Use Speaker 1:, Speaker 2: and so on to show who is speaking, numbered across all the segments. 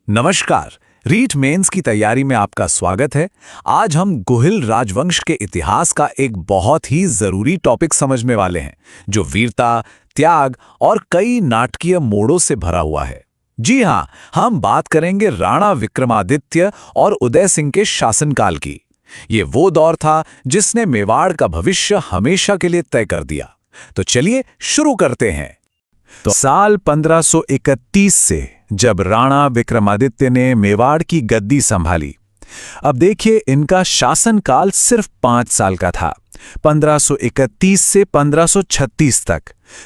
Speaker 1: नमस्कार। रीट मेंस की तैयारी में आपका स्वागत है। आज हम गुहिल राजवंश के इतिहास का एक बहुत ही जरूरी टॉपिक समझने वाले हैं, जो वीरता, त्याग और कई नाटकीय मोड़ों से भरा हुआ है। जी हाँ, हम बात करेंगे राणा विक्रमादित्य और उदय सिंह के शासनकाल की। ये वो दौर था जिसने मेवाड़ का भविष्य हमेशा के लिए तय कर दिया। तो चलिए शुरू करते हैं। तो साल 1531 से जब राणा विक्रमादित्य ने मेवाड़ की गद्दी संभाली। अब देखिए, इनका शासनकाल सिर्फ 5 साल का था, 1531 से 1536 तक।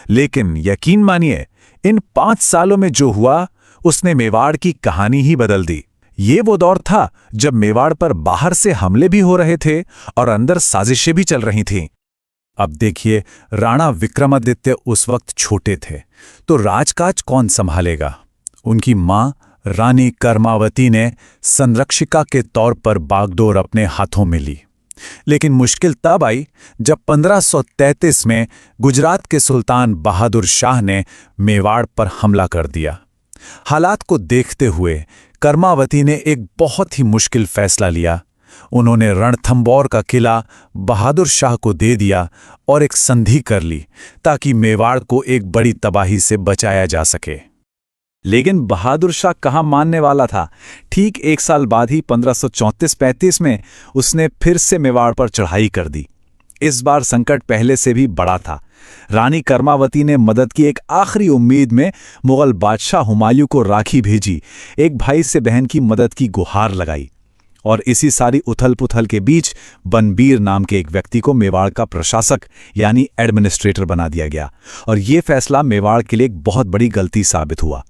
Speaker 1: लेकिन यकीन मानिए, इन 5 सालों में जो हुआ उसने मेवाड़ की कहानी ही बदल दी। ये वो दौर था जब मेवाड़ पर बाहर से हमले भी हो रहे थे और अंदर साजिशें भी चल रही थीं। अब देखिए, राणा विक्रमादित्य उस वक्त छोटे थे, तो राजकाज कौन संभालेगा? उनकी मां रानी कर्मावती ने संरक्षिका के तौर पर बागडोर अपने हाथों में ली। लेकिन मुश्किल तब आई जब 1533 में गुजरात के सुल्तान बहादुर शाह ने मेवाड़ पर हमला कर दिया। हालात को देखते हुए कर्मावती ने एक बहुत ही मुश्किल फैसला लिया। उन्होंने रणथंबोर का किला बहादुर शाह को दे दिया और एक संधि कर ली, ताकि मेवाड़ को एक बड़ी तबाही से बचाया जा सके। लेकिन बहादुर शाह कहाँ मानने वाला था। ठीक 1 साल बाद ही 1534-35 में उसने फिर से मेवाड़ पर चढ़ाई कर दी। इस बार संकट पहले से भी बड़ा था। रानी कर्मावती ने मदद की एक आखिरी उम्मीद में मुगल बादशाह हुमायूं को राखी भेजी, एक भाई से बहन की मदद की गुहार लगाई। और इसी सारी उथल-पुथल के बीच बनबीर नाम के एक व्यक्ति को मेवाड़ का प्रशासक यानी एडमिनिस्ट्रेटर बना दिया गया। और यह फैसला मेवाड़ के लिए एक बहुत बड़ी गलती साबित हुआ।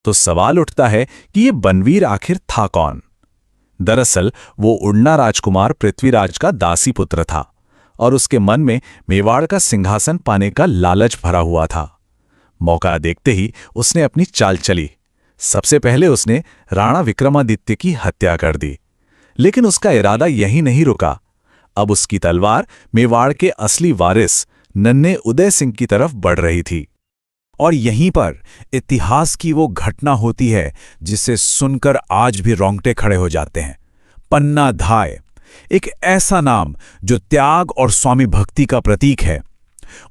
Speaker 1: तो सवाल उठता है कि ये बनवीर आखिर था कौन? दरअसल वो उड़ना राजकुमार पृथ्वीराज का दासी पुत्र था और उसके मन में मेवाड़ का सिंहासन पाने का लालच भरा हुआ था। मौका देखते ही उसने अपनी चाल चली। सबसे पहले उसने राणा विक्रमादित्य की हत्या कर दी। लेकिन उसका इरादा यहीं नहीं रुका। अब उसकी तलवार मेवाड़ के असली वारिस नन्हे उदय सिंह की तरफ बढ़ रही थी। और यहीं पर इतिहास की वो घटना होती है जिसे सुनकर आज भी रोंगटे खड़े हो जाते हैं। पन्ना धाय, एक ऐसा नाम जो त्याग और स्वामी भक्ति का प्रतीक है।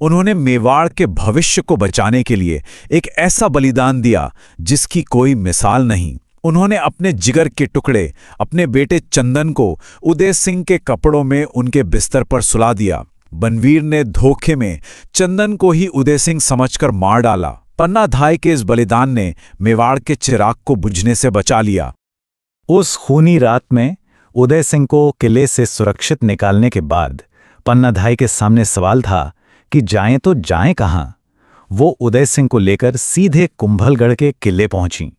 Speaker 1: उन्होंने मेवाड़ के भविष्य को बचाने के लिए एक ऐसा बलिदान दिया जिसकी कोई मिसाल नहीं। उन्होंने अपने जिगर के टुकड़े, अपने बेटे चंदन को उदय सिंह के कपड़ों में उनके बिस्तर पर सुला दिया। बनवीर ने धोखे में चंदन को ही उदय सिंह समझकर मार डाला। पन्ना धाय के इस बलिदान ने मेवाड़ के चिराग को बुझने से बचा लिया। उस खूनी रात में उदय सिंह को किले से सुरक्षित निकालने के बाद पन्ना धाय के सामने सवाल था कि जाएं तो जाएं कहां। वो उदय सिंह को लेकर सीधे कुंभलगढ़ के किले पहुंची।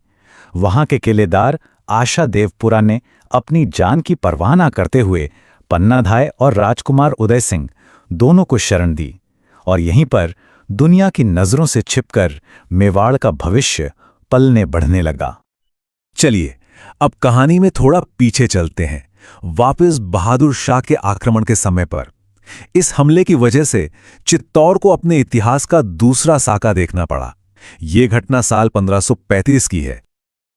Speaker 1: वहां के किलेदार आशा देवपुरा ने अपनी जान की परवाह न करते हुए पन्ना धाय और राजकुमार उदय सिंह दोनों को शरण दी। और यहीं पर दुनिया की नजरों से छिपकर मेवाड़ का भविष्य पलने बढ़ने लगा। चलिए, अब कहानी में थोड़ा पीछे चलते हैं, वापस बहादुर शाह के आक्रमण के समय पर। इस हमले की वजह से चित्तौड़ को अपने इतिहास का दूसरा साका देखना पड़ा। यह घटना साल 1535 की है।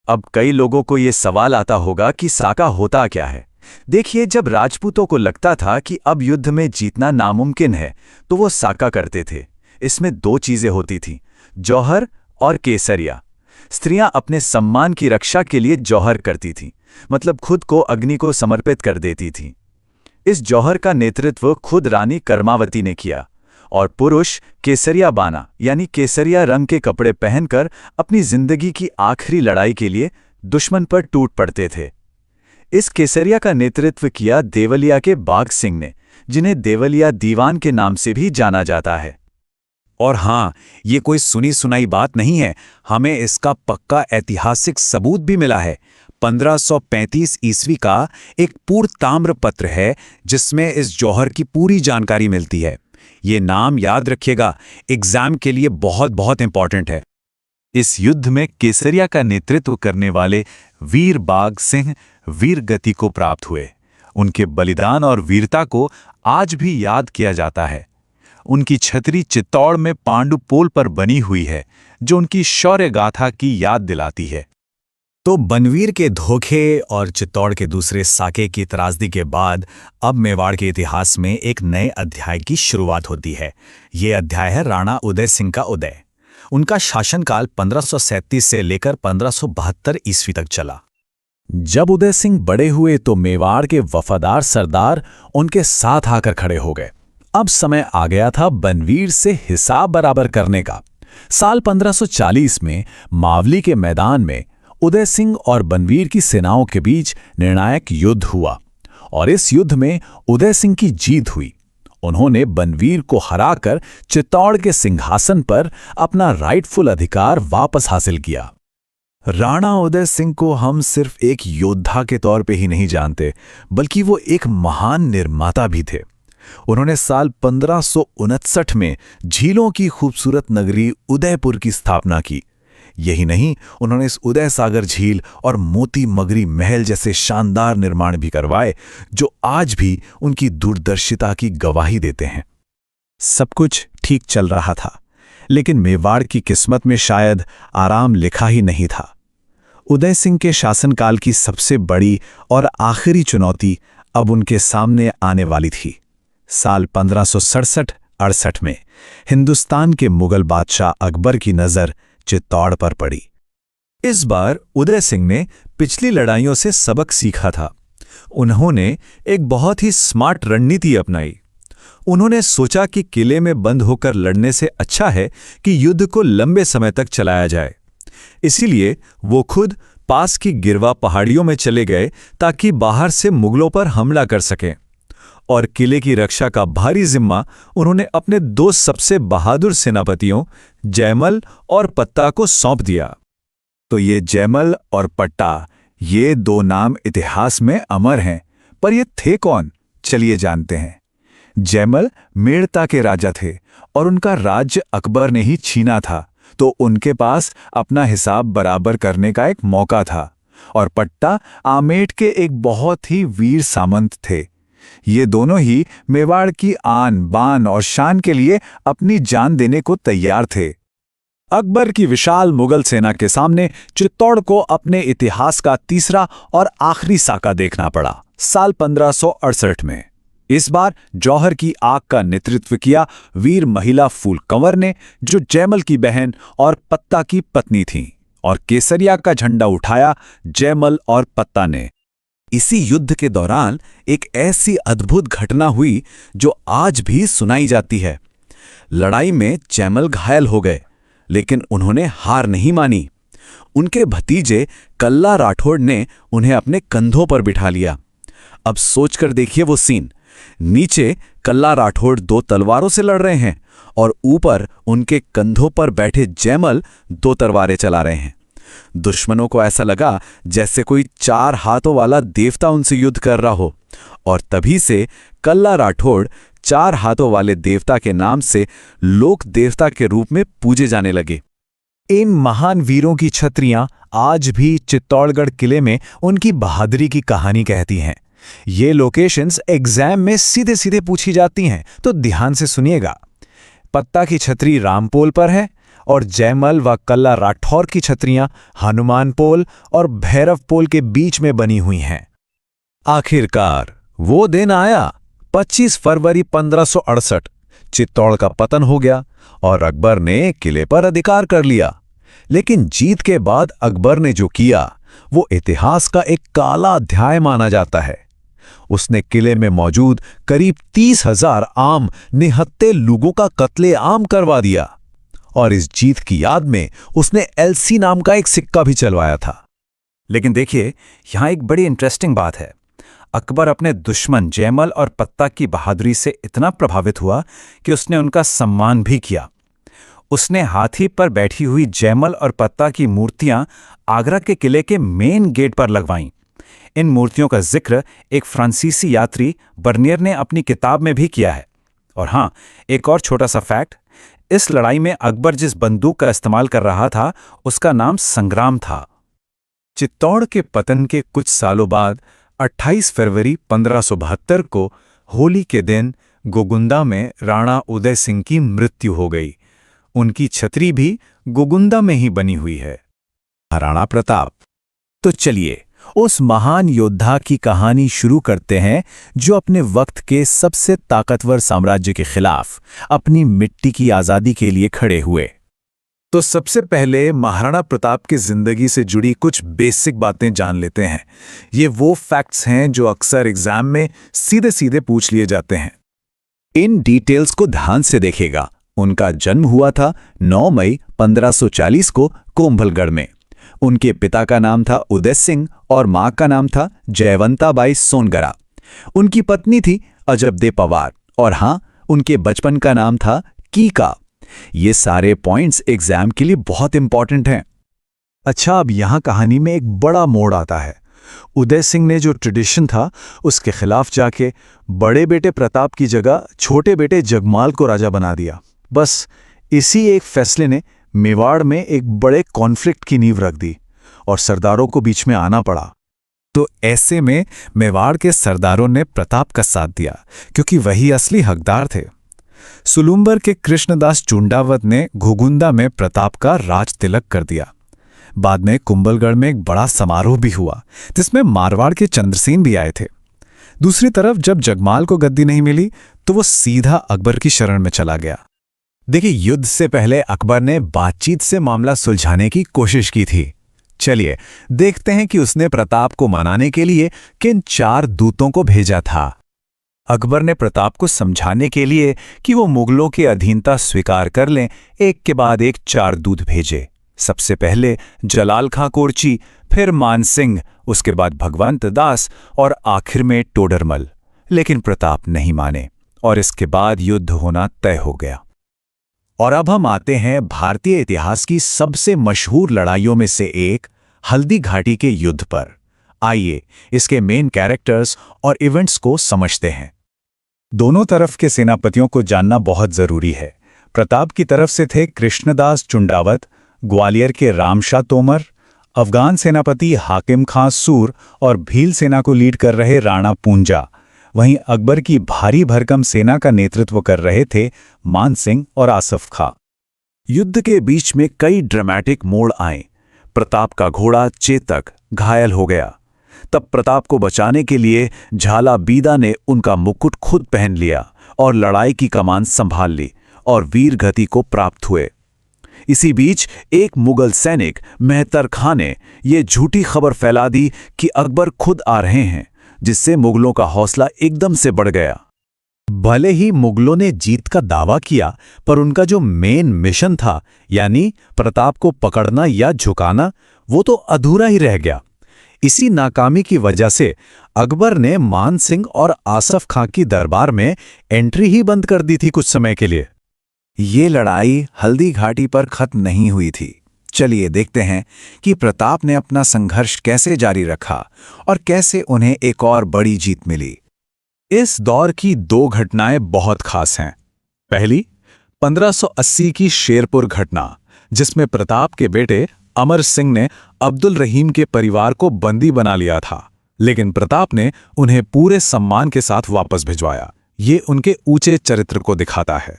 Speaker 1: अब कई लोगों को यह सवाल आता होगा कि साका होता क्या है। देखिए, जब राजपूतों को लगता था कि अब युद्ध में जीतना नामुमकिन है, तो वो साका करते थे। इसमें 2 चीजें होती थीं, जौहर और केसरिया। स्त्रियां अपने सम्मान की रक्षा के लिए जौहर करती थीं, मतलब खुद को अग्नि को समर्पित कर देती थीं। इस जौहर का नेतृत्व खुद रानी कर्मावती ने किया। और पुरुष केसरिया बाना यानी केसरिया रंग के कपड़े पहनकर अपनी जिंदगी की आखिरी लड़ाई के लिए दुश्मन पर टूट पड़ते थे। इस केसरिया का नेतृत्व किया देवलिया के बाघ सिंह ने, जिन्हें देवलिया दीवान के नाम से भी जाना जाता है। और हां, ये कोई सुनी सुनाई बात नहीं है, हमें इसका पक्का ऐतिहासिक सबूत भी मिला है। 1535 ईस्वी का एक पूर्ण ताम्र पत्र है जिसमें इस जौहर की पूरी जानकारी मिलती है। ये नाम याद रखिएगा, एग्जाम के लिए बहुत बहुत इंपॉर्टेंट है। इस युद्ध में केसरिया का नेतृत्व करने वाले वीर बाघ सिंह वीर गति को प्राप्त हुए। उनके बलिदान और वीरता को आज भी याद किया जाता है। उनकी छतरी चित्तौड़ में पांडु पोल पर बनी हुई है, जो उनकी शौर्य गाथा की याद दिलाती है। तो बनवीर के धोखे और चित्तौड़ के दूसरे साके की त्रासदी के बाद अब मेवाड़ के इतिहास में एक नए अध्याय की शुरुआत होती है। ये अध्याय है राणा उदय सिंह का उदय। उनका शासनकाल 1537 से लेकर 1572 ईस्वी तक चला। जब उदय सिंह बड़े हुए तो मेवाड़ के वफादार सरदार उनके साथ आकर खड़े हो गए। अब समय आ गया था बनवीर से हिसाब बराबर करने का। साल 1540 में मावली के मैदान में उदय सिंह और बनवीर की सेनाओं के बीच निर्णायक युद्ध हुआ और इस युद्ध में उदय सिंह की जीत हुई। उन्होंने बनवीर को हराकर चित्तौड़ के सिंहासन पर अपना राइटफुल अधिकार वापस हासिल किया। राणा उदय सिंह को हम सिर्फ एक योद्धा के तौर पे ही नहीं जानते, बल्कि वो एक महान निर्माता भी थे। उन्होंने साल 1559 में झीलों की खूबसूरत नगरी उदयपुर की स्थापना की। यही नहीं, उन्होंने इस उदय सागर झील और मोती मगरी महल जैसे शानदार निर्माण भी करवाए, जो आज भी उनकी दूरदर्शिता की गवाही देते हैं। सब कुछ ठीक चल रहा था, लेकिन मेवाड़ की किस्मत में शायद आराम लिखा ही नहीं था। उदय सिंह के शासनकाल की सबसे बड़ी और आखिरी चुनौती अब उनके सामने आने वाली थी। साल 1567-68 में हिंदुस्तान के मुगल बादशाह अकबर की नज़र चित्तौड़ पर पड़ी। इस बार उदय सिंह ने पिछली लड़ाइयों से सबक सीखा था। उन्होंने एक बहुत ही स्मार्ट रणनीति अपनाई। उन्होंने सोचा कि किले में बंद होकर लड़ने से अच्छा है कि युद्ध को लंबे समय तक चलाया जाए। इसीलिए वो खुद पास की गिरवा पहाड़ियों में चले गए ताकि बाहर से मुगलों पर हमला कर सकें, और किले की रक्षा का भारी जिम्मा उन्होंने अपने दो सबसे बहादुर सेनापतियों जयमल और पत्ता को सौंप दिया। तो ये जयमल और पट्टा, ये दो नाम इतिहास में अमर हैं, पर ये थे कौन? चलिए जानते हैं। जयमल मेड़ता के राजा थे और उनका राज्य अकबर ने ही छीना था, तो उनके पास अपना हिसाब बराबर करने का एक मौका था। और पट्टा आमेर के एक बहुत ही वीर सामंत थे। ये दोनों ही मेवाड़ की आन बान और शान के लिए अपनी जान देने को तैयार थे। अकबर की विशाल मुगल सेना के सामने चित्तौड़ को अपने इतिहास का तीसरा और आखिरी साका देखना पड़ा। साल 1568 में इस बार जौहर की आग का नेतृत्व किया वीर महिला फूल कंवर ने, जो जयमल की बहन और पत्ता की पत्नी थीं, और केसरिया का झंडा उठाया जयमल और पत्ता ने। इसी युद्ध के दौरान एक ऐसी अद्भुत घटना हुई जो आज भी सुनाई जाती है। लड़ाई में जयमल घायल हो गए, लेकिन उन्होंने हार नहीं मानी। उनके भतीजे कल्ला राठौड़ ने उन्हें अपने कंधों पर बिठा लिया। अब सोचकर देखिए वो सीन। नीचे कल्ला राठौड़ दो तलवारों से लड़ रहे हैं और ऊपर उनके कंधों पर बैठे जयमल दो तलवारें चला रहे हैं। दुश्मनों को ऐसा लगा जैसे कोई 4 हाथों वाला देवता उनसे युद्ध कर रहा हो, और तभी से कल्ला राठौड़ 4 हाथों वाले देवता के नाम से लोक देवता के रूप में पूजे जाने लगे। इन महान वीरों की छतरियां आज भी चित्तौड़गढ़ किले में उनकी बहादुरी की कहानी कहती हैं। ये लोकेशंस एग्जाम में सीधे सीधे पूछी जाती हैं, तो ध्यान से सुनिएगा। पत्ता की छतरी रामपोल पर है और जयमल व कल्ला राठौर की छतरियां हनुमान पोल और भैरव पोल के बीच में बनी हुई हैं। आखिरकार वो दिन आया, 25 फरवरी 1568। चित्तौड़ का पतन हो गया और अकबर ने किले पर अधिकार कर लिया। लेकिन जीत के बाद अकबर ने जो किया वो इतिहास का एक काला अध्याय माना जाता है। उसने किले में मौजूद करीब 30,000 आम निहत्थे लोगों का कत्लेआम करवा दिया, और इस जीत की याद में उसने एलसी नाम का एक सिक्का भी चलवाया था। लेकिन देखिए, यहां एक बड़ी इंटरेस्टिंग बात है। अकबर अपने दुश्मन जयमल और पत्ता की बहादुरी से इतना प्रभावित हुआ कि उसने उनका सम्मान भी किया। उसने हाथी पर बैठी हुई जयमल और पत्ता की मूर्तियां आगरा के किले के मेन गेट पर लगवाईं। इन मूर्तियों का जिक्र एक फ्रांसीसी यात्री बर्नियर ने अपनी किताब में भी किया है। और हां, एक और छोटा सा फैक्ट, इस लड़ाई में अकबर जिस बंदूक का इस्तेमाल कर रहा था उसका नाम संग्राम था। चित्तौड़ के पतन के कुछ सालों बाद 28 फरवरी 1572 को होली के दिन गोगुंदा में राणा उदय सिंह की मृत्यु हो गई। उनकी छतरी भी गोगुंदा में ही बनी हुई है। महाराणा प्रताप तो चलिए उस महान योद्धा की कहानी शुरू करते हैं जो अपने वक्त के सबसे ताकतवर साम्राज्य के खिलाफ अपनी मिट्टी की आज़ादी के लिए खड़े हुए। तो सबसे पहले महाराणा प्रताप की जिंदगी से जुड़ी कुछ बेसिक बातें जान लेते हैं। ये वो फैक्ट्स हैं जो अक्सर एग्जाम में सीधे सीधे पूछ लिए जाते हैं। इन डिटेल्स को ध्यान से देखिएगा। उनका जन्म हुआ था 9 मई 1540 को कोंभलगढ़ में। उनके पिता का नाम था उदय सिंह और मां का नाम था जयवंताबाई सोनगरा। उनकी पत्नी थी अजबदे पवार और हां, उनके बचपन का नाम था कीका। ये सारे पॉइंट्स एग्जाम के लिए बहुत इंपॉर्टेंट हैं। अच्छा, अब यहां कहानी में एक बड़ा मोड़ आता है। उदय सिंह ने जो ट्रेडिशन था उसके खिलाफ जाके बड़े बेटे प्रताप की जगह छोटे बेटे जगमाल को राजा बना दिया। बस इसी एक फैसले ने मेवाड़ में एक बड़े कॉन्फ्लिक्ट की नींव रख दी और सरदारों को बीच में आना पड़ा। तो ऐसे में मेवाड़ के सरदारों ने प्रताप का साथ दिया क्योंकि वही असली हकदार थे। सुलुम्बर के कृष्णदास चुंडावत ने घुगुंदा में प्रताप का राज तिलक कर दिया। बाद में कुंभलगढ़ में एक बड़ा समारोह भी हुआ जिसमें मारवाड़ के चंद्रसेन भी आए थे। दूसरी तरफ जब जगमाल को गद्दी नहीं मिली तो वो सीधा अकबर की शरण में चला गया। देखिए, युद्ध से पहले अकबर ने बातचीत से मामला सुलझाने की कोशिश की थी। चलिए देखते हैं कि उसने प्रताप को मनाने के लिए किन 4 दूतों को भेजा था। अकबर ने प्रताप को समझाने के लिए कि वो मुगलों की अधीनता स्वीकार कर लें, एक के बाद एक 4 दूत भेजे। सबसे पहले जलाल खां कोरची, फिर मान सिंह, उसके बाद भगवंत दास और आखिर में टोडरमल। लेकिन प्रताप नहीं माने और इसके बाद युद्ध होना तय हो गया। और अब हम आते हैं भारतीय इतिहास की सबसे मशहूर लड़ाइयों में से एक हल्दी घाटी के युद्ध पर। आइए इसके मेन कैरेक्टर्स और इवेंट्स को समझते हैं। दोनों तरफ के सेनापतियों को जानना बहुत जरूरी है। प्रताप की तरफ से थे कृष्णदास चुंडावत, ग्वालियर के रामशाह तोमर, अफगान सेनापति हाकिम खां सूर और भील सेना को लीड कर रहे राणा पूंजा। वहीं अकबर की भारी भरकम सेना का नेतृत्व कर रहे थे मान सिंह और आसफ खां। युद्ध के बीच में कई ड्रामेटिक मोड़ आए। प्रताप का घोड़ा चेतक घायल हो गया। तब प्रताप को बचाने के लिए झाला बीदा ने उनका मुकुट खुद पहन लिया और लड़ाई की कमान संभाल ली और वीर गति को प्राप्त हुए। इसी बीच एक मुगल सैनिक मेहतर खां ने यह झूठी खबर फैला दी कि अकबर खुद आ रहे हैं, जिससे मुगलों का हौसला एकदम से बढ़ गया। भले ही मुगलों ने जीत का दावा किया, पर उनका जो मेन मिशन था, यानी प्रताप को पकड़ना या झुकाना, वो तो अधूरा ही रह गया। इसी नाकामी की वजह से अकबर ने मान सिंह और आसफ खां की दरबार में एंट्री ही बंद कर दी थी कुछ समय के लिए। ये लड़ाई हल्दी घाटी पर खत्म नहीं हुई थी। चलिए देखते हैं कि प्रताप ने अपना संघर्ष कैसे जारी रखा और कैसे उन्हें एक और बड़ी जीत मिली। इस दौर की 2 घटनाएं बहुत खास हैं। पहली 1580 की शेरपुर घटना, जिसमें प्रताप के बेटे अमर सिंह ने अब्दुल रहीम के परिवार को बंदी बना लिया था, लेकिन प्रताप ने उन्हें पूरे सम्मान के साथ वापस भिजवाया। ये उनके ऊंचे चरित्र को दिखाता है।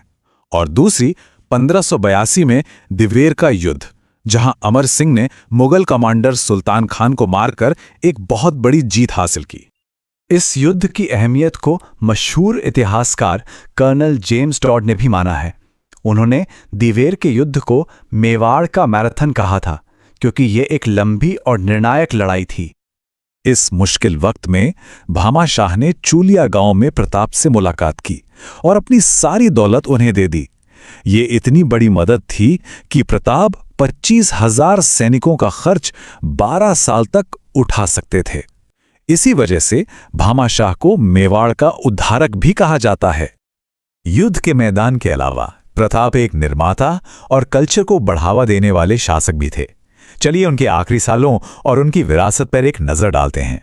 Speaker 1: और दूसरी 1582 में दिवेर का युद्ध, जहां अमर सिंह ने मुगल कमांडर सुल्तान खान को मारकर एक बहुत बड़ी जीत हासिल की। इस युद्ध की अहमियत को मशहूर इतिहासकार कर्नल जेम्स टॉड ने भी माना है। उन्होंने दिवेर के युद्ध को मेवाड़ का मैराथन कहा था, क्योंकि ये एक लंबी और निर्णायक लड़ाई थी। इस मुश्किल वक्त में भामा शाह ने चूलिया गांव में प्रताप से मुलाकात की और अपनी सारी दौलत उन्हें दे दी। ये इतनी बड़ी मदद थी कि प्रताप 25,000 सैनिकों का खर्च 12 साल तक उठा सकते थे। इसी वजह से भामा शाह को मेवाड़ का उद्धारक भी कहा जाता है। युद्ध के मैदान के अलावा प्रताप एक निर्माता और कल्चर को बढ़ावा देने वाले शासक भी थे। चलिए उनके आखिरी सालों और उनकी विरासत पर एक नजर डालते हैं।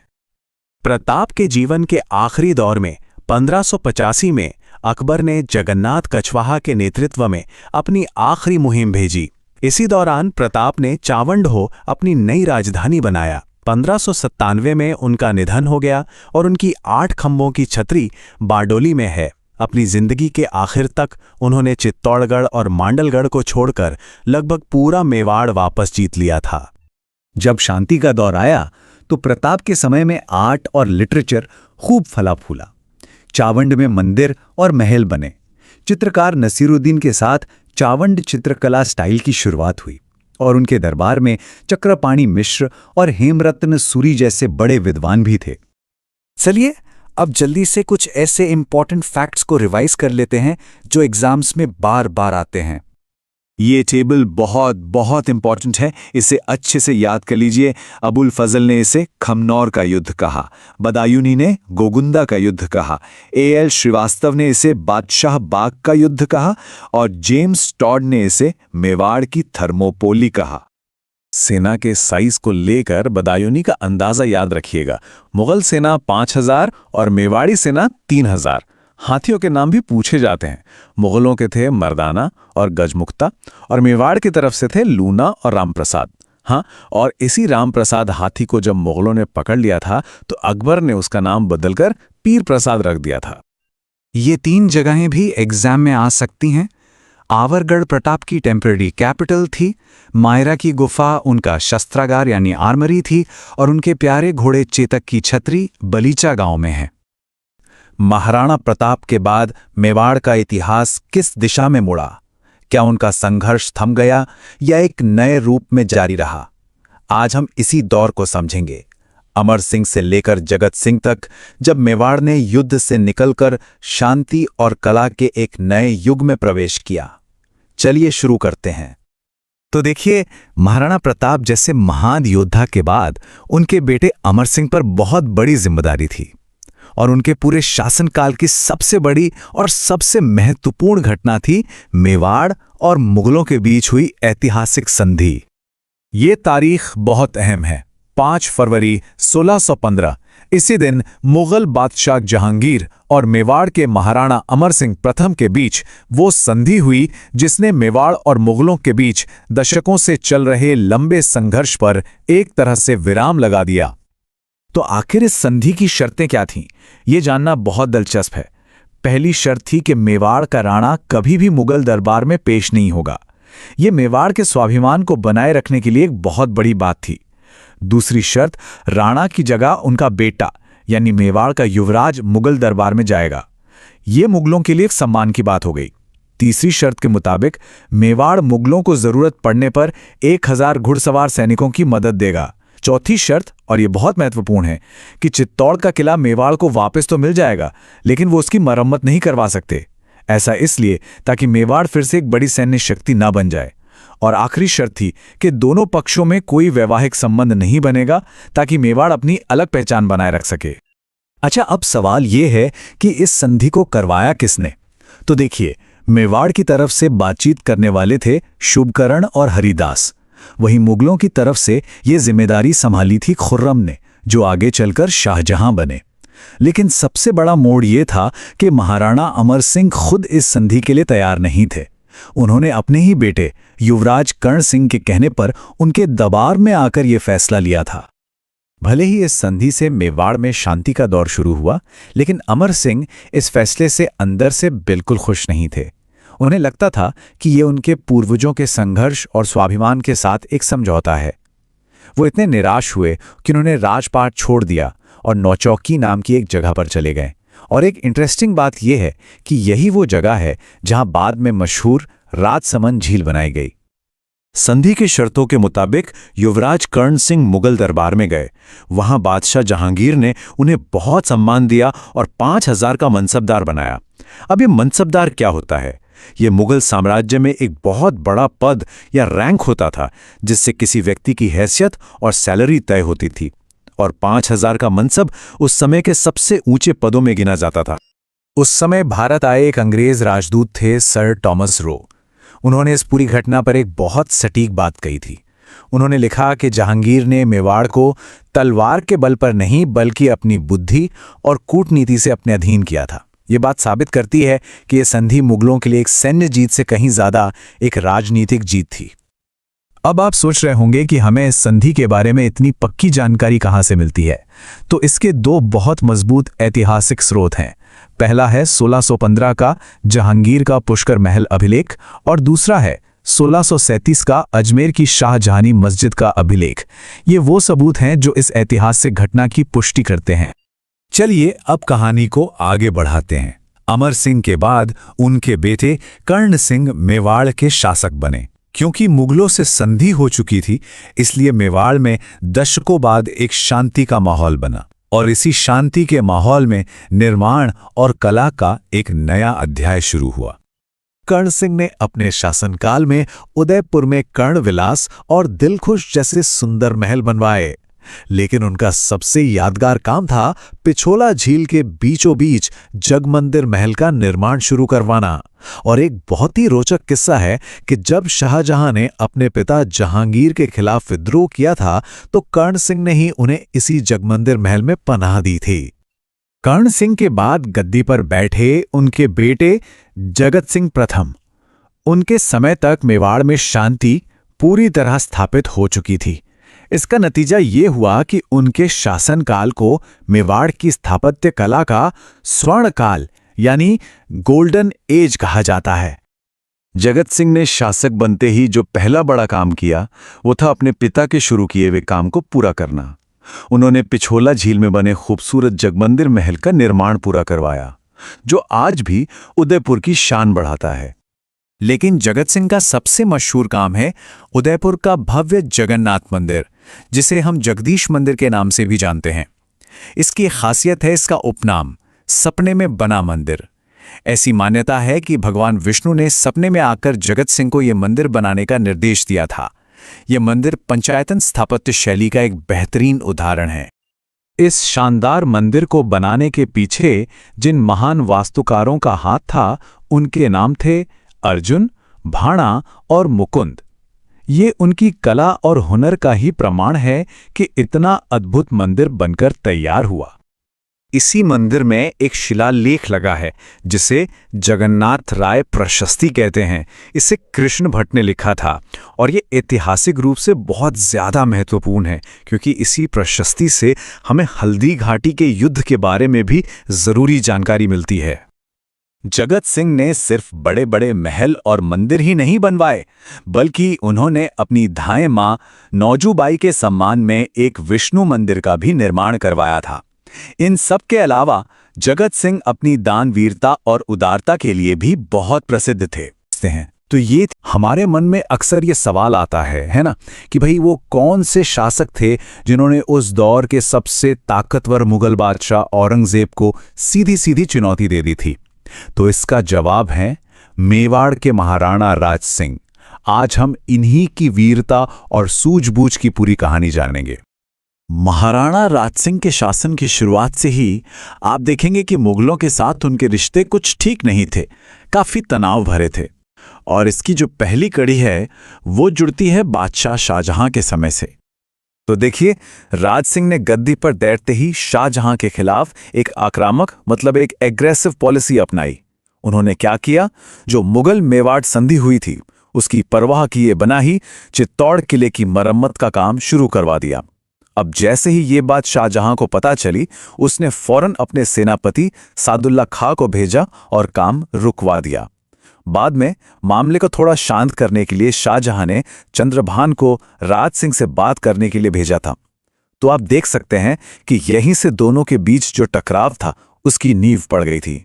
Speaker 1: प्रताप के जीवन के आखिरी दौर में 1585 में अकबर ने जगन्नाथ कछवाहा के नेतृत्व में अपनी आखिरी मुहिम भेजी। इसी दौरान प्रताप ने चावंडहो अपनी नई राजधानी बनाया। 1597 में उनका निधन हो गया और उनकी 8 खंभों की छतरी बारडोली में है। अपनी जिंदगी के आखिर तक उन्होंने चित्तौड़गढ़ और मांडलगढ़ को छोड़कर लगभग पूरा मेवाड़ वापस जीत लिया था। जब शांति का दौर आया तो प्रताप के समय में आर्ट और लिटरेचर खूब फला फूला। चावंड में मंदिर और महल बने। चित्रकार नसीरुद्दीन के साथ चावंड चित्रकला स्टाइल की शुरुआत हुई और उनके दरबार में चक्रपाणी मिश्र और हेमरत्न सूरी जैसे बड़े विद्वान भी थे। चलिए अब जल्दी से कुछ ऐसे इंपॉर्टेंट फैक्ट्स को रिवाइज कर लेते हैं जो एग्जाम्स में बार बार आते हैं। ये टेबल बहुत बहुत इंपॉर्टेंट है, इसे अच्छे से याद कर लीजिए। अबुल फजल ने इसे खमनौर का युद्ध कहा, बदायूनी ने गोगुंदा का युद्ध कहा, एएल श्रीवास्तव ने इसे बादशाह बाग का युद्ध कहा और जेम्स टॉड ने इसे मेवाड़ की थर्मोपोली कहा। सेना के साइज को लेकर बदायूनी का अंदाजा याद रखिएगा। मुगल सेना 5000 और मेवाड़ी सेना 3000। हाथियों के नाम भी पूछे जाते हैं। मुगलों के थे मर्दाना और गजमुक्ता और मेवाड़ की तरफ से थे लूना और रामप्रसाद। हाँ, और इसी रामप्रसाद हाथी को जब मुगलों ने पकड़ लिया था तो अकबर ने उसका नाम बदलकर पीर प्रसाद रख दिया था। ये 3 जगहें भी एग्जाम में आ सकती हैं। आवरगढ़ प्रताप की टेम्पररी कैपिटल थी, मायरा की गुफा उनका शस्त्रागार यानी आर्मरी थी और उनके प्यारे घोड़े चेतक की छतरी बलीचा गांव में है। महाराणा प्रताप के बाद मेवाड़ का इतिहास किस दिशा में मुड़ा? क्या उनका संघर्ष थम गया या एक नए रूप में जारी रहा? आज हम इसी दौर को समझेंगे। अमर सिंह से लेकर जगत सिंह तक, जब मेवाड़ ने युद्ध से निकलकर शांति और कला के एक नए युग में प्रवेश किया। चलिए शुरू करते हैं। तो देखिए, महाराणा प्रताप जैसे महान योद्धा के बाद उनके बेटे अमर सिंह पर बहुत बड़ी जिम्मेदारी थी और उनके पूरे शासनकाल की सबसे बड़ी और सबसे महत्वपूर्ण घटना थी मेवाड़ और मुगलों के बीच हुई ऐतिहासिक संधि। ये तारीख बहुत अहम है। 5 फरवरी 1615, इसी दिन मुगल बादशाह जहांगीर और मेवाड़ के महाराणा अमर सिंह प्रथम के बीच वो संधि हुई जिसने मेवाड़ और मुगलों के बीच दशकों से चल रहे लंबे संघर्ष पर एक तरह से विराम लगा दिया। तो आखिर इस संधि की शर्तें क्या थीं, ये जानना बहुत दिलचस्प है। पहली शर्त थी कि मेवाड़ का राणा कभी भी मुगल दरबार में पेश नहीं होगा। ये मेवाड़ के स्वाभिमान को बनाए रखने के लिए एक बहुत बड़ी बात थी। दूसरी शर्त, राणा की जगह उनका बेटा यानी मेवाड़ का युवराज मुगल दरबार में जाएगा। ये मुगलों के लिए एक सम्मान की बात हो गई। तीसरी शर्त के मुताबिक मेवाड़ मुगलों को जरूरत पड़ने पर 1000 घुड़सवार सैनिकों की मदद देगा। चौथी शर्त, और ये बहुत महत्वपूर्ण है, कि चित्तौड़ का किला मेवाड़ को वापस तो मिल जाएगा लेकिन वो उसकी मरम्मत नहीं करवा सकते। ऐसा इसलिए ताकि मेवाड़ फिर से एक बड़ी सैन्य शक्ति ना बन जाए। और आखिरी शर्त थी कि दोनों पक्षों में कोई वैवाहिक संबंध नहीं बनेगा ताकि मेवाड़ अपनी अलग पहचान बनाए रख सके। अच्छा, अब सवाल ये है कि इस संधि को करवाया किसने? तो देखिए, मेवाड़ की तरफ से बातचीत करने वाले थे शुभकरण और हरिदास। वहीं मुगलों की तरफ से ये जिम्मेदारी संभाली थी खुर्रम ने, जो आगे चलकर शाहजहां बने। लेकिन सबसे बड़ा मोड़ ये था कि महाराणा अमर सिंह खुद इस संधि के लिए तैयार नहीं थे। उन्होंने अपने ही बेटे युवराज कर्ण सिंह के कहने पर उनके दबाव में आकर यह फैसला लिया था। भले ही इस संधि से मेवाड़ में शांति का दौर शुरू हुआ, लेकिन अमर सिंह इस फैसले से अंदर से बिल्कुल खुश नहीं थे। उन्हें लगता था कि ये उनके पूर्वजों के संघर्ष और स्वाभिमान के साथ एक समझौता है। वो इतने निराश हुए कि उन्होंने राजपाट छोड़ दिया और नौचौकी नाम की एक जगह पर चले गए। और एक इंटरेस्टिंग बात यह है कि यही वो जगह है जहां बाद में मशहूर राजसमंद झील बनाई गई। संधि की शर्तों के मुताबिक युवराज कर्ण सिंह मुगल दरबार में गए। वहां बादशाह जहांगीर ने उन्हें बहुत सम्मान दिया और 5000 का मनसबदार बनाया। अब ये मनसबदार क्या होता है? ये मुगल साम्राज्य में एक बहुत बड़ा पद या रैंक होता था जिससे किसी व्यक्ति की हैसियत और सैलरी तय होती थी। और 5000 का मनसब उस समय के सबसे ऊंचे पदों में गिना जाता था। उस समय भारत आए एक अंग्रेज राजदूत थे सर टॉमस रो। उन्होंने इस पूरी घटना पर एक बहुत सटीक बात कही थी। उन्होंने लिखा कि जहांगीर ने मेवाड़ को तलवार के बल पर नहीं बल्कि अपनी बुद्धि और कूटनीति से अपने अधीन किया था। ये बात साबित करती है कि यह संधि मुगलों के लिए एक सैन्य जीत से कहीं ज्यादा एक राजनीतिक जीत थी। अब आप सोच रहे होंगे कि हमें इस संधि के बारे में इतनी पक्की जानकारी कहां से मिलती है। तो इसके 2 बहुत मजबूत ऐतिहासिक स्रोत हैं। पहला है 1615 का जहांगीर का पुष्कर महल अभिलेख और दूसरा है 1637 का अजमेर की शाहजहानी मस्जिद का अभिलेख, ये वो सबूत हैं जो इस ऐतिहासिक घटना की पुष्टि करते हैं। चलिए अब कहानी को आगे बढ़ाते हैं। अमर सिंह के बाद उनके बेटे कर्ण सिंह मेवाड़ के शासक बने। क्योंकि मुगलों से संधि हो चुकी थी, इसलिए मेवाड़ में दशकों बाद एक शांति का माहौल बना, और इसी शांति के माहौल में निर्माण और कला का एक नया अध्याय शुरू हुआ। कर्ण सिंह ने अपने शासनकाल में उदयपुर में कर्णविलास और दिलखुश जैसे सुंदर महल बनवाए, लेकिन उनका सबसे यादगार काम था पिछोला झील के बीचों बीच जगमंदिर महल का निर्माण शुरू करवाना। और एक बहुत ही रोचक किस्सा है कि जब शाहजहां ने अपने पिता जहांगीर के खिलाफ विद्रोह किया था, तो कर्ण सिंह ने ही उन्हें इसी जगमंदिर महल में पनाह दी थी। कर्ण सिंह के बाद गद्दी पर बैठे उनके बेटे जगत सिंह प्रथम। उनके समय तक मेवाड़ में शांति पूरी तरह स्थापित हो चुकी थी। इसका नतीजा ये हुआ कि उनके शासनकाल को मेवाड़ की स्थापत्य कला का स्वर्ण काल यानी गोल्डन एज कहा जाता है। जगत सिंह ने शासक बनते ही जो पहला बड़ा काम किया, वो था अपने पिता के शुरू किए हुए काम को पूरा करना। उन्होंने पिछोला झील में बने खूबसूरत जगमंदिर महल का निर्माण पूरा करवाया, जो आज भी उदयपुर की शान बढ़ाता है। लेकिन जगत सिंह का सबसे मशहूर काम है उदयपुर का भव्य जगन्नाथ मंदिर, जिसे हम जगदीश मंदिर के नाम से भी जानते हैं। इसकी खासियत है इसका उपनाम, सपने में बना मंदिर। ऐसी मान्यता है कि भगवान विष्णु ने सपने में आकर जगत सिंह को यह मंदिर बनाने का निर्देश दिया था। यह मंदिर पंचायतन स्थापत्य शैली का एक बेहतरीन उदाहरण है। इस शानदार मंदिर को बनाने के पीछे जिन महान वास्तुकारों का हाथ था, उनके नाम थे अर्जुन, भाणा और मुकुंद। ये उनकी कला और हुनर का ही प्रमाण है कि इतना अद्भुत मंदिर बनकर तैयार हुआ। इसी मंदिर में एक शिलालेख लगा है, जिसे जगन्नाथ राय प्रशस्ति कहते हैं। इसे कृष्ण भट्ट ने लिखा था, और ये ऐतिहासिक रूप से बहुत ज़्यादा महत्वपूर्ण है, क्योंकि इसी प्रशस्ति से हमें हल्दी घाटी के युद्ध के बारे में भी ज़रूरी जानकारी मिलती है। जगत सिंह ने सिर्फ बड़े बड़े महल और मंदिर ही नहीं बनवाए, बल्कि उन्होंने अपनी धाए माँ नौजूबाई के सम्मान में एक विष्णु मंदिर का भी निर्माण करवाया था। इन सब के अलावा जगत सिंह अपनी दानवीरता और उदारता के लिए भी बहुत प्रसिद्ध थे। तो ये हमारे मन में अक्सर ये सवाल आता है ना, कि भाई वो कौन से शासक थे जिन्होंने उस दौर के सबसे ताकतवर मुगल बादशाह औरंगजेब को सीधी सीधी चुनौती दे दी थी। तो इसका जवाब है मेवाड़ के महाराणा राज सिंह। आज हम इन्हीं की वीरता और सूझबूझ की पूरी कहानी जानेंगे। महाराणा राज सिंह के शासन की शुरुआत से ही आप देखेंगे कि मुगलों के साथ उनके रिश्ते कुछ ठीक नहीं थे, काफी तनाव भरे थे। और इसकी जो पहली कड़ी है, वो जुड़ती है बादशाह शाहजहां के समय से। तो देखिए, राज सिंह ने गद्दी पर बैठते ही शाहजहां के खिलाफ एक आक्रामक मतलब एक एग्रेसिव पॉलिसी अपनाई। उन्होंने क्या किया, जो मुगल मेवाड़ संधि हुई थी उसकी परवाह किए बिना ही चित्तौड़ किले की मरम्मत का काम शुरू करवा दिया। अब जैसे ही ये बात शाहजहां को पता चली, उसने फौरन अपने सेनापति सादुल्ला खां को भेजा और काम रुकवा दिया। बाद में मामले को थोड़ा शांत करने के लिए शाहजहां ने चंद्रभान को राज सिंह से बात करने के लिए भेजा था। तो आप देख सकते हैं कि यहीं से दोनों के बीच जो टकराव था, उसकी नींव पड़ गई थी।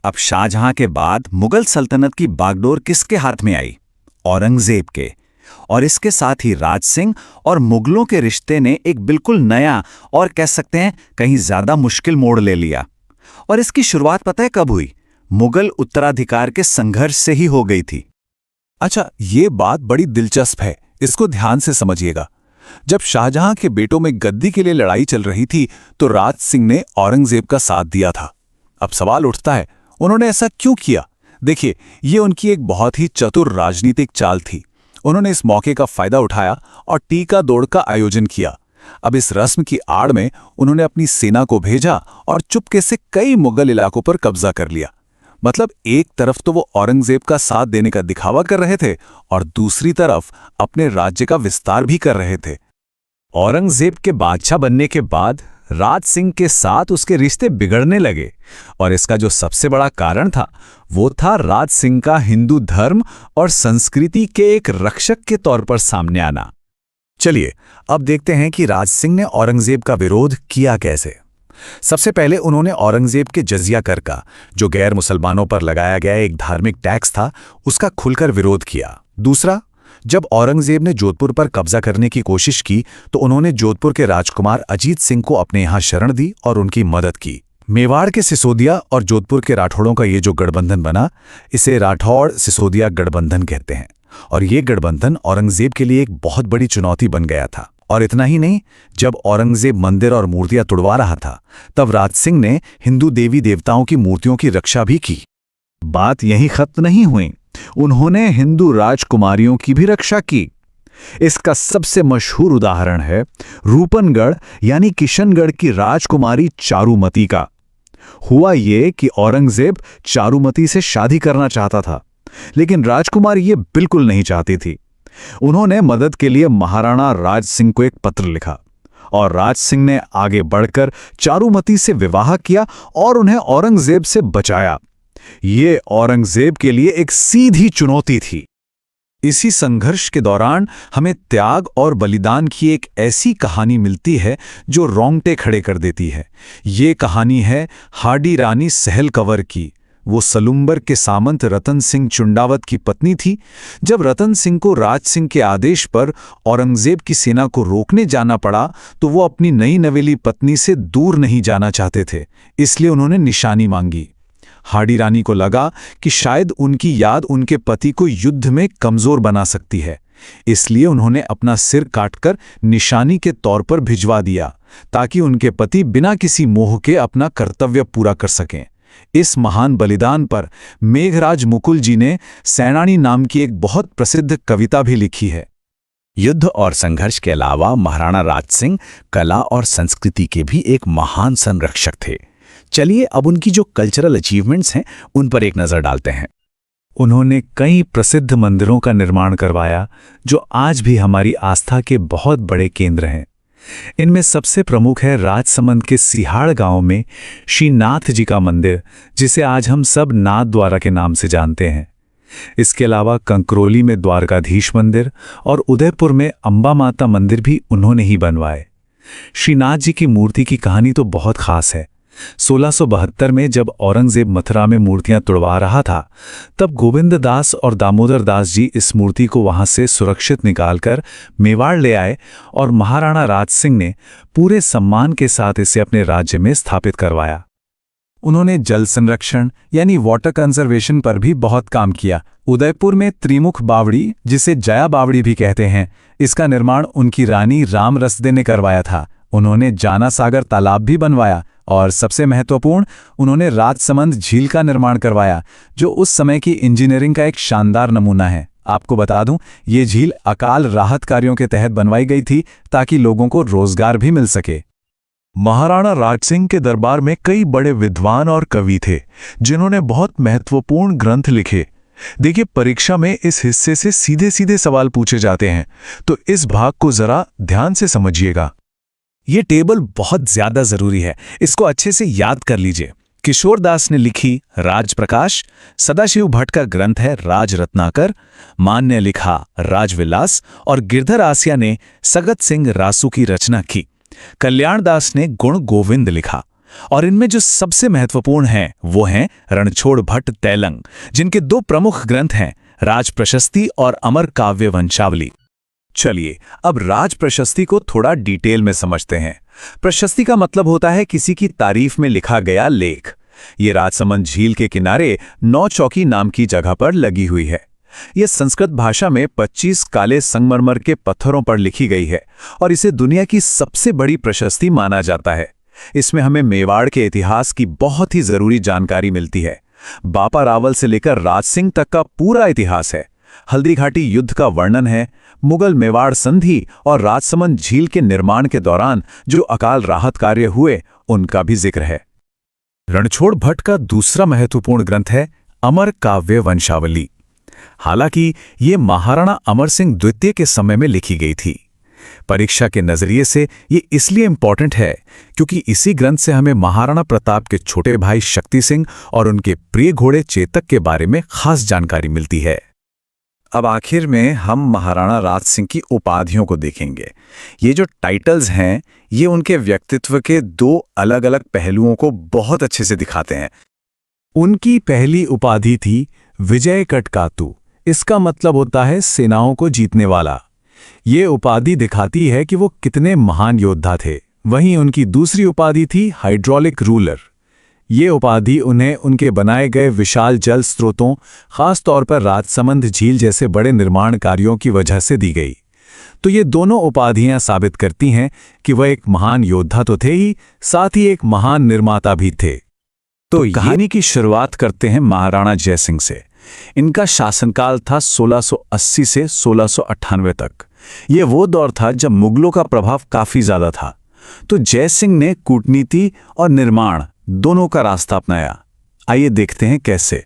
Speaker 1: अब शाहजहां के बाद मुगल सल्तनत की बागडोर किसके हाथ में आई? औरंगजेब के। और इसके साथ ही राज सिंह और मुगलों के रिश्ते ने एक बिल्कुल नया और कह सकते हैं कहीं ज्यादा मुश्किल मोड़ ले लिया। और इसकी शुरुआत पता है कब हुई? मुगल उत्तराधिकार के संघर्ष से ही हो गई थी। अच्छा, ये बात बड़ी दिलचस्प है, इसको ध्यान से समझिएगा। जब शाहजहां के बेटों में गद्दी के लिए लड़ाई चल रही थी, तो राज सिंह ने औरंगजेब का साथ दिया था। अब सवाल उठता है, उन्होंने ऐसा क्यों किया? देखिए, ये उनकी एक बहुत ही चतुर राजनीतिक चाल थी। उन्होंने इस मौके का फायदा उठाया और टीका दौड़ का आयोजन किया। अब इस रस्म की आड़ में उन्होंने अपनी सेना को भेजा और चुपके से कई मुगल इलाकों पर कब्जा कर लिया। मतलब एक तरफ तो वो औरंगजेब का साथ देने का दिखावा कर रहे थे और दूसरी तरफ अपने राज्य का विस्तार भी कर रहे थे। औरंगजेब के बादशाह बनने के बाद राज सिंह के साथ उसके रिश्ते बिगड़ने लगे और इसका जो सबसे बड़ा कारण था वो था राज सिंह का हिंदू धर्म और संस्कृति के एक रक्षक के तौर पर सामने आना। चलिए अब देखते हैं कि राज सिंह ने औरंगजेब का विरोध किया कैसे। सबसे पहले उन्होंने औरंगजेब के जजिया कर का, जो गैर मुसलमानों पर लगाया गया एक धार्मिक टैक्स था, उसका खुलकर विरोध किया। दूसरा, जब औरंगजेब ने जोधपुर पर कब्जा करने की कोशिश की तो उन्होंने जोधपुर के राजकुमार अजीत सिंह को अपने यहां शरण दी और उनकी मदद की। मेवाड़ के सिसोदिया और जोधपुर के राठौड़ों का ये जो गठबंधन बना, इसे राठौड़ सिसोदिया गठबंधन कहते हैं और ये गठबंधन औरंगजेब के लिए एक बहुत बड़ी चुनौती बन गया था। और इतना ही नहीं, जब औरंगजेब मंदिर और मूर्तियां तुड़वा रहा था तब राज सिंह ने हिंदू देवी देवताओं की मूर्तियों की रक्षा भी की। बात यहीं खत्म नहीं हुई, उन्होंने हिंदू राजकुमारियों की भी रक्षा की। इसका सबसे मशहूर उदाहरण है रूपनगढ़ यानी किशनगढ़ की राजकुमारी चारुमती का। हुआ ये कि औरंगजेब चारुमती से शादी करना चाहता था, लेकिन राजकुमारी ये बिल्कुल नहीं चाहती थी। उन्होंने मदद के लिए महाराणा राज सिंह को एक पत्र लिखा और राज सिंह ने आगे बढ़कर चारुमती से विवाह किया और उन्हें औरंगजेब से बचाया। ये औरंगजेब के लिए एक सीधी चुनौती थी। इसी संघर्ष के दौरान हमें त्याग और बलिदान की एक ऐसी कहानी मिलती है जो रोंगटे खड़े कर देती है। ये कहानी है हाडी रानी सहल कंवर की। वो सलुम्बर के सामंत रतन सिंह चुंडावत की पत्नी थी। जब रतन सिंह को राज सिंह के आदेश पर औरंगजेब की सेना को रोकने जाना पड़ा तो वो अपनी नई नवेली पत्नी से दूर नहीं जाना चाहते थे, इसलिए उन्होंने निशानी मांगी। हाडी रानी को लगा कि शायद उनकी याद उनके पति को युद्ध में कमजोर बना सकती है, इसलिए उन्होंने अपना सिर काटकर निशानी के तौर पर भिजवा दिया ताकि उनके पति बिना किसी मोह के अपना कर्तव्य पूरा कर सकें। इस महान बलिदान पर मेघराज मुकुल जी ने सैनानी नाम की एक बहुत प्रसिद्ध कविता भी लिखी है। युद्ध और संघर्ष के अलावा महाराणा राज सिंह कला और संस्कृति के भी एक महान संरक्षक थे। चलिए अब उनकी जो कल्चरल अचीवमेंट्स हैं उन पर एक नजर डालते हैं। उन्होंने कई प्रसिद्ध मंदिरों का निर्माण करवाया जो आज भी हमारी आस्था के बहुत बड़े केंद्र हैं। इनमें सबसे प्रमुख है राजसमंद के सिहाड़ गांव में श्री नाथ जी का मंदिर, जिसे आज हम सब नाथ द्वारा के नाम से जानते हैं। इसके अलावा कंकरोली में द्वारकाधीश मंदिर और उदयपुर में अंबा माता मंदिर भी उन्होंने ही बनवाए। श्री नाथ जी की मूर्ति की कहानी तो बहुत खास है। 1672 में जब औरंगजेब मथुरा में मूर्तियां तुड़वा रहा था, तब गोविंद दास और दामोदर दास जी इस मूर्ति को वहां से सुरक्षित निकालकर मेवाड़ ले आए और महाराणा राज सिंह ने पूरे सम्मान के साथ इसे अपने राज्य में स्थापित करवाया। उन्होंने जल संरक्षण यानी वाटर कंजर्वेशन पर भी बहुत काम किया। उदयपुर में त्रिमुख बावड़ी, जिसे जया बावड़ी भी कहते हैं, इसका निर्माण उनकी रानी राम रसदे ने करवाया था। उन्होंने जाना सागर तालाब भी बनवाया और सबसे महत्वपूर्ण, उन्होंने राजसमंद झील का निर्माण करवाया, जो उस समय की इंजीनियरिंग का एक शानदार नमूना है। आपको बता दूं, ये झील अकाल राहत कार्यों के तहत बनवाई गई थी ताकि लोगों को रोजगार भी मिल सके। महाराणा राज सिंह के दरबार में कई बड़े विद्वान और कवि थे जिन्होंने बहुत महत्वपूर्ण ग्रंथ लिखे। देखिए, परीक्षा में इस हिस्से से सीधे सीधे सवाल पूछे जाते हैं, तो इस भाग को जरा ध्यान से समझिएगा। ये टेबल बहुत ज्यादा जरूरी है, इसको अच्छे से याद कर लीजिए। किशोर दास ने लिखी राजप्रकाश, सदाशिव भट्ट का ग्रंथ है राजरत्नाकर, मान ने लिखा राजविलास और गिरधर आसिया ने सगत सिंह रासू की रचना की। कल्याण दास ने गुण गोविंद लिखा और इनमें जो सबसे महत्वपूर्ण हैं वो हैं रणछोड़ भट्ट तैलंग, जिनके दो प्रमुख ग्रंथ हैं राज प्रशस्ति और अमर काव्य वंशावली। चलिए अब राज प्रशस्ति को थोड़ा डिटेल में समझते हैं। प्रशस्ति का मतलब होता है किसी की तारीफ में लिखा गया लेख। ये राजसमंद झील के किनारे नौचौकी नाम की जगह पर लगी हुई है। यह संस्कृत भाषा में 25 काले संगमरमर के पत्थरों पर लिखी गई है और इसे दुनिया की सबसे बड़ी प्रशस्ति माना जाता है। इसमें हमें मेवाड़ के इतिहास की बहुत ही जरूरी जानकारी मिलती है। बापा रावल से लेकर राज सिंह तक का पूरा इतिहास है। हल्दीघाटी युद्ध का वर्णन है, मुगल मेवाड़ संधि और राजसमंद झील के निर्माण के दौरान जो अकाल राहत कार्य हुए उनका भी जिक्र है। रणछोड़ भट्ट का दूसरा महत्वपूर्ण ग्रंथ है अमर काव्य वंशावली। हालांकि ये महाराणा अमर सिंह द्वितीय के समय में लिखी गई थी। परीक्षा के नजरिए से ये इसलिए इम्पॉर्टेंट है क्योंकि इसी ग्रंथ से हमें महाराणा प्रताप के छोटे भाई शक्ति सिंह और उनके प्रिय घोड़े चेतक के बारे में खास जानकारी मिलती है। अब आखिर में हम महाराणा राज सिंह की उपाधियों को देखेंगे। ये जो टाइटल्स हैं, ये उनके व्यक्तित्व के दो अलग अलग पहलुओं को बहुत अच्छे से दिखाते हैं। उनकी पहली उपाधि थी विजय कटकातु। इसका मतलब होता है सेनाओं को जीतने वाला। ये उपाधि दिखाती है कि वो कितने महान योद्धा थे। वहीं उनकी दूसरी उपाधि थी हाइड्रोलिक रूलर। ये उपाधि उन्हें उनके बनाए गए विशाल जल स्रोतों, खास तौर पर राजसमंद झील जैसे बड़े निर्माण कार्यों की वजह से दी गई। तो ये दोनों उपाधियां साबित करती हैं कि वह एक महान योद्धा तो थे ही, साथ ही एक महान निर्माता भी थे। तो कहानी की शुरुआत करते हैं महाराणा जयसिंह से। इनका शासनकाल था 1680 से 1698 तक। ये वो दौर था जब मुगलों का प्रभाव काफी ज्यादा था। तो जयसिंह ने कूटनीति और निर्माण दोनों का रास्ता अपनाया। आइए देखते हैं कैसे।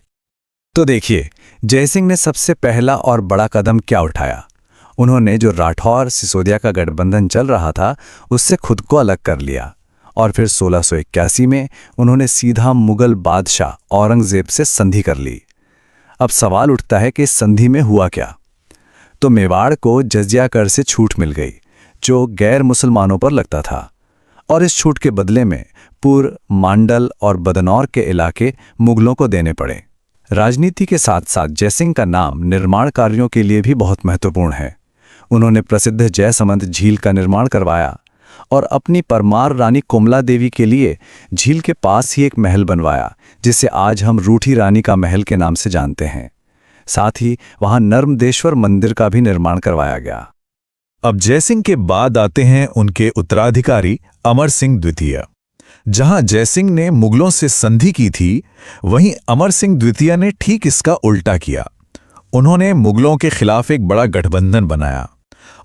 Speaker 1: तो देखिए, जयसिंह ने सबसे पहला और बड़ा कदम क्या उठाया। उन्होंने जो राठौर सिसोदिया का गठबंधन चल रहा था, उससे खुद को अलग कर लिया और फिर 1681 में उन्होंने सीधा मुगल बादशाह औरंगजेब से संधि कर ली। अब सवाल उठता है कि इस संधि में हुआ क्या। तो मेवाड़ को जजिया कर से छूट मिल गई, जो गैर मुसलमानों पर लगता था, और इस छूट के बदले में पुर, मांडल और बदनौर के इलाके मुगलों को देने पड़े। राजनीति के साथ साथ जयसिंह का नाम निर्माण कार्यों के लिए भी बहुत महत्वपूर्ण है। उन्होंने प्रसिद्ध जयसमंद झील का निर्माण करवाया और अपनी परमार रानी कोमला देवी के लिए झील के पास ही एक महल बनवाया, जिसे आज हम रूठी रानी का महल के नाम से जानते हैं। साथ ही वहां नर्मदेश्वर मंदिर का भी निर्माण करवाया गया। अब जयसिंह के बाद आते हैं उनके उत्तराधिकारी अमर सिंह द्वितीय। जहां जयसिंह ने मुगलों से संधि की थी, वहीं अमर सिंह द्वितीय ने ठीक इसका उल्टा किया। उन्होंने मुगलों के खिलाफ एक बड़ा गठबंधन बनाया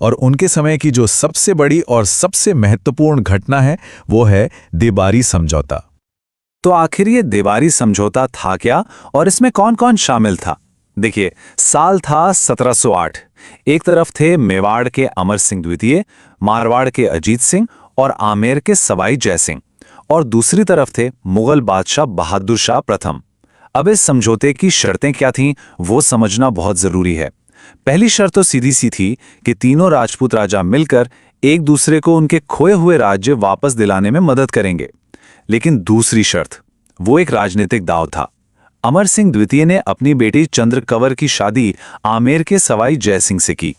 Speaker 1: और उनके समय की जो सबसे बड़ी और सबसे महत्वपूर्ण घटना है, वो है देबारी समझौता। तो आखिर ये देबारी समझौता था क्या और इसमें कौन कौन शामिल था? देखिए, साल था 1708। एक तरफ थे मेवाड़ के अमर सिंह द्वितीय, मारवाड़ के अजीत सिंह और आमेर के सवाई जयसिंह, और दूसरी तरफ थे मुगल बादशाह बहादुर शाह प्रथम। अब इस समझौते की शर्तें क्या थीं, वो समझना बहुत जरूरी है। पहली शर्त तो सीधी सी थी कि तीनों राजपूत राजा मिलकर एक दूसरे को उनके खोए हुए राज्य वापस दिलाने में मदद करेंगे। लेकिन दूसरी शर्त, वो एक राजनीतिक दांव था। अमर सिंह द्वितीय ने अपनी बेटी चंद्रकंवर की शादी आमेर के सवाई जयसिंह से की,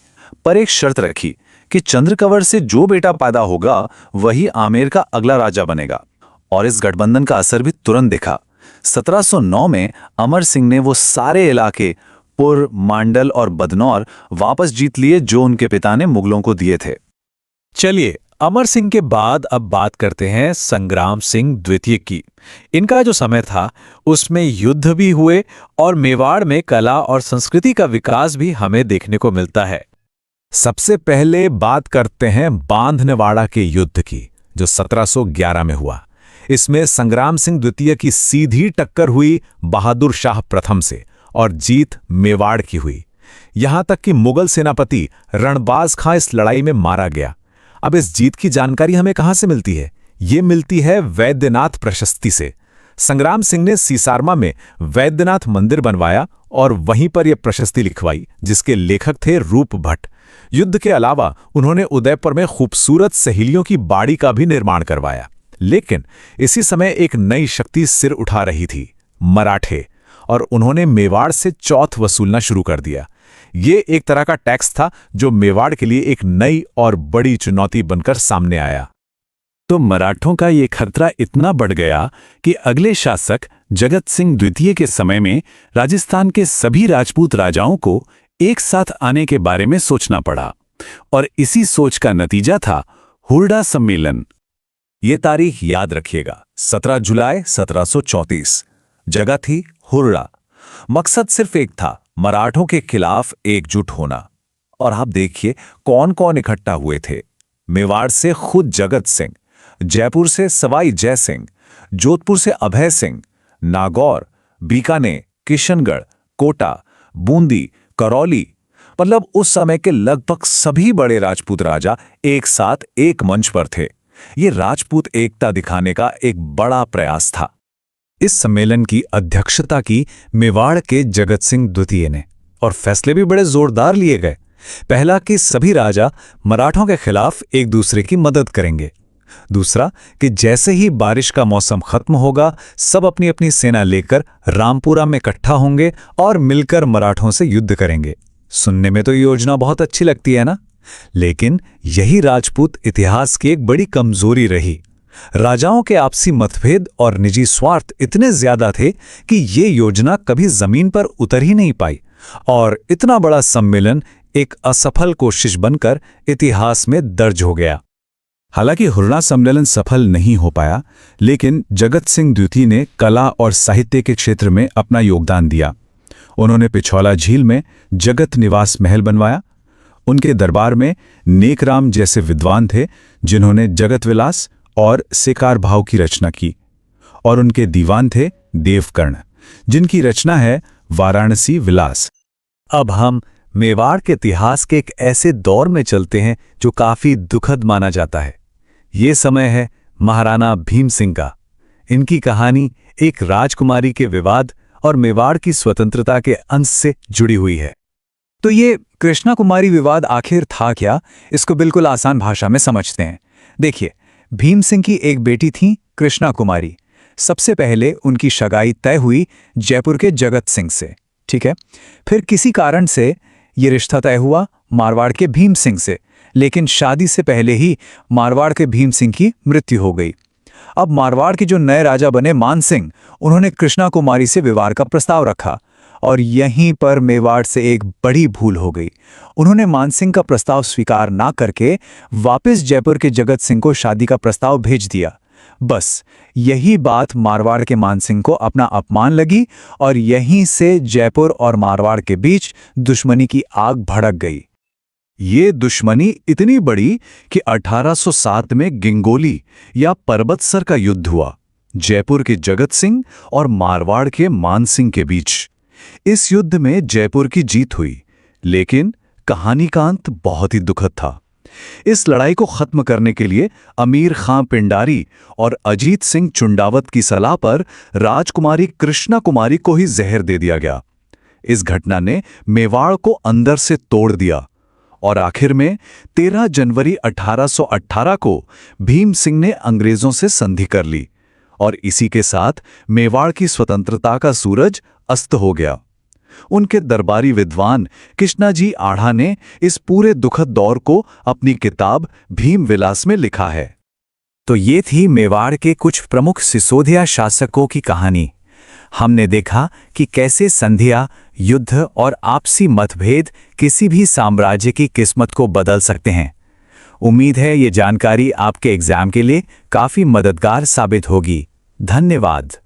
Speaker 1: पर एक शर्त रखी कि चंद्रकंवर से जो बेटा पैदा होगा वही आमेर का अगला राजा बनेगा। और इस गठबंधन का असर भी तुरंत दिखा। 1709 में अमर सिंह ने वो सारे इलाके पुर, मांडल और बदनौर वापस जीत लिए जो उनके पिता ने मुगलों को दिए थे। चलिए, अमर सिंह के बाद अब बात करते हैं संग्राम सिंह द्वितीय की। इनका जो समय था, उसमें युद्ध भी हुए और मेवाड़ में कला और संस्कृति का विकास भी हमें देखने को मिलता है। सबसे पहले बात करते हैं बांधनवाड़ा के युद्ध की, जो 1711 में हुआ। इसमें संग्राम सिंह द्वितीय की सीधी टक्कर हुई बहादुर शाह प्रथम से और जीत मेवाड़ की हुई। यहां तक कि मुगल सेनापति रणबाज खां इस लड़ाई में मारा गया। अब इस जीत की जानकारी हमें कहां से मिलती है? ये मिलती है वैद्यनाथ प्रशस्ति से। संग्राम सिंह ने सीसारमा में वैद्यनाथ मंदिर बनवाया और वहीं पर यह प्रशस्ति लिखवाई, जिसके लेखक थे रूप भट्ट। युद्ध के अलावा उन्होंने उदयपुर में खूबसूरत सहेलियों की बाड़ी का भी निर्माण करवाया। लेकिन इसी समय एक नई शक्ति सिर उठा रही थी, मराठे, और उन्होंने मेवाड़ से चौथ वसूलना शुरू कर दिया। ये एक तरह का टैक्स था जो मेवाड़ के लिए एक नई और बड़ी चुनौती बनकर सामने आया। तो मराठों का ये खतरा इतना बढ़ गया कि अगले शासक जगत सिंह द्वितीय के समय में राजस्थान के सभी राजपूत राजाओं को एक साथ आने के बारे में सोचना पड़ा, और इसी सोच का नतीजा था हुरडा सम्मेलन। ये तारीख याद रखिएगा, 17 जुलाई 1734। जगह थी हुरडा। मकसद सिर्फ एक था, मराठों के खिलाफ एकजुट होना। और आप देखिए कौन कौन इकट्ठा हुए थे। मेवाड़ से खुद जगत सिंह, जयपुर से सवाई जय सिंह, जोधपुर से अभय सिंह, नागौर, बीकानेर, किशनगढ़, कोटा, बूंदी, करौली, मतलब उस समय के लगभग सभी बड़े राजपूत राजा एक साथ एक मंच पर थे। ये राजपूत एकता दिखाने का एक बड़ा प्रयास था। इस सम्मेलन की अध्यक्षता की मेवाड़ के जगत सिंह द्वितीय ने, और फैसले भी बड़े जोरदार लिए गए। पहला कि सभी राजा मराठों के खिलाफ एक दूसरे की मदद करेंगे। दूसरा कि जैसे ही बारिश का मौसम खत्म होगा, सब अपनी अपनी सेना लेकर रामपुरा में इकट्ठा होंगे और मिलकर मराठों से युद्ध करेंगे। सुनने में तो ये योजना बहुत अच्छी लगती है ना, लेकिन यही राजपूत इतिहास की एक बड़ी कमजोरी रही। राजाओं के आपसी मतभेद और निजी स्वार्थ इतने ज्यादा थे कि ये योजना कभी जमीन पर उतर ही नहीं पाई, और इतना बड़ा सम्मेलन एक असफल कोशिश बनकर इतिहास में दर्ज हो गया। हालांकि हुर्रा सम्मेलन सफल नहीं हो पाया, लेकिन जगत सिंह द्वितीय ने कला और साहित्य के क्षेत्र में अपना योगदान दिया। उन्होंने पिछौला झील में जगत निवास महल बनवाया। उनके दरबार में नेकराम जैसे विद्वान थे जिन्होंने जगत विलास और सेकार भाव की रचना की, और उनके दीवान थे देवकर्ण, जिनकी रचना है वाराणसी विलास। अब हम मेवाड़ के इतिहास के एक ऐसे दौर में चलते हैं जो काफी दुखद माना जाता है। ये समय है महाराणा भीम सिंह का। इनकी कहानी एक राजकुमारी के विवाद और मेवाड़ की स्वतंत्रता के अंश से जुड़ी हुई है। तो ये कृष्णा कुमारी विवाद आखिर था क्या, इसको बिल्कुल आसान भाषा में समझते हैं। देखिए, भीम सिंह की एक बेटी थी कृष्णा कुमारी। सबसे पहले उनकी सगाई तय हुई जयपुर के जगत सिंह से, ठीक है। फिर किसी कारण से ये रिश्ता तय हुआ मारवाड़ के भीम सिंह से, लेकिन शादी से पहले ही मारवाड़ के भीम सिंह की मृत्यु हो गई। अब मारवाड़ के जो नए राजा बने मान सिंह, उन्होंने कृष्णा कुमारी से विवाह का प्रस्ताव रखा, और यहीं पर मेवाड़ से एक बड़ी भूल हो गई। उन्होंने मान सिंह का प्रस्ताव स्वीकार ना करके वापस जयपुर के जगत सिंह को शादी का प्रस्ताव भेज दिया। बस यही बात मारवाड़ के मान सिंह को अपना अपमान लगी, और यहीं से जयपुर और मारवाड़ के बीच दुश्मनी की आग भड़क गई। ये दुश्मनी इतनी बड़ी कि 1807 में गिंगोली या परबतसर का युद्ध हुआ, जयपुर के जगत सिंह और मारवाड़ के मान सिंह के बीच। इस युद्ध में जयपुर की जीत हुई, लेकिन कहानी का अंत बहुत ही दुखद था। इस लड़ाई को खत्म करने के लिए अमीर खां पिंडारी और अजीत सिंह चुंडावत की सलाह पर राजकुमारी कृष्णा कुमारी को ही जहर दे दिया गया। इस घटना ने मेवाड़ को अंदर से तोड़ दिया, और आखिर में 13 जनवरी 1818 को भीम सिंह ने अंग्रेजों से संधि कर ली, और इसी के साथ मेवाड़ की स्वतंत्रता का सूरज अस्त हो गया। उनके दरबारी विद्वान कृष्णाजी आढ़ा ने इस पूरे दुखद दौर को अपनी किताब भीम विलास में लिखा है। तो ये थी मेवाड़ के कुछ प्रमुख सिसोदिया शासकों की कहानी। हमने देखा कि कैसे संधियां, युद्ध और आपसी मतभेद किसी भी साम्राज्य की किस्मत को बदल सकते हैं। उम्मीद है ये जानकारी आपके एग्जाम के लिए काफी मददगार साबित होगी। धन्यवाद।